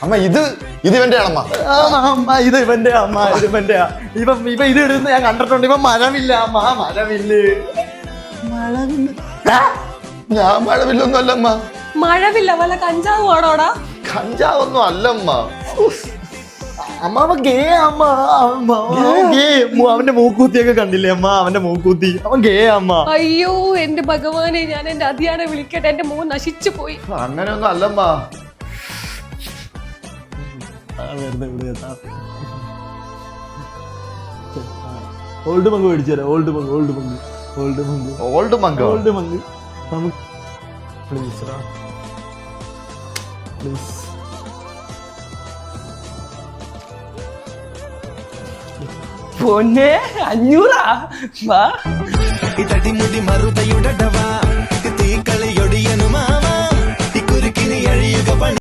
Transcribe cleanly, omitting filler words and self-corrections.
അമ്മ ഇത് ഇവന്റെ ആണമ്മ. അമ്മ ഇത് ഇവന്റെ അമ്മ, ഇത് ഇവന്റെ. ഇവ ഇത് ഇടുന്ന ഞാൻ കണ്ടിട്ടുണ്ട്. ഇവ മഴവില്ല അമ്മ, മഴവില്ല്. ഞാൻ മഴവില്ലൊന്നും അല്ലമ്മ. മഴവില്ല വല്ല കഞ്ചാവ് ആണോടാ? കഞ്ചാവൊന്നും അല്ലമ്മ. അമ്മ അവ ഗേ അമ്മ. ഗേ. അവന്റെ മൂക്കൂത്തിയൊക്കെ കണ്ടില്ലേ അമ്മ? അവന്റെ മൂക്കൂത്തി അവൻ ഗേ അമ്മ. അയ്യോ എന്റെ ഭഗവാനെ, ഞാൻ എന്റെ അതിയാനെ വിളിക്കട്ടെ, എന്റെ മോൻ നശിച്ചു പോയി. അങ്ങനെയൊന്നും അല്ലമ്മ. ഓൾഡ് മങ്ക് മേടിച്ചു തരാം. Old Munk please please. പൊന്നെ 500 ഇതടി മുടി മറുതയുടെ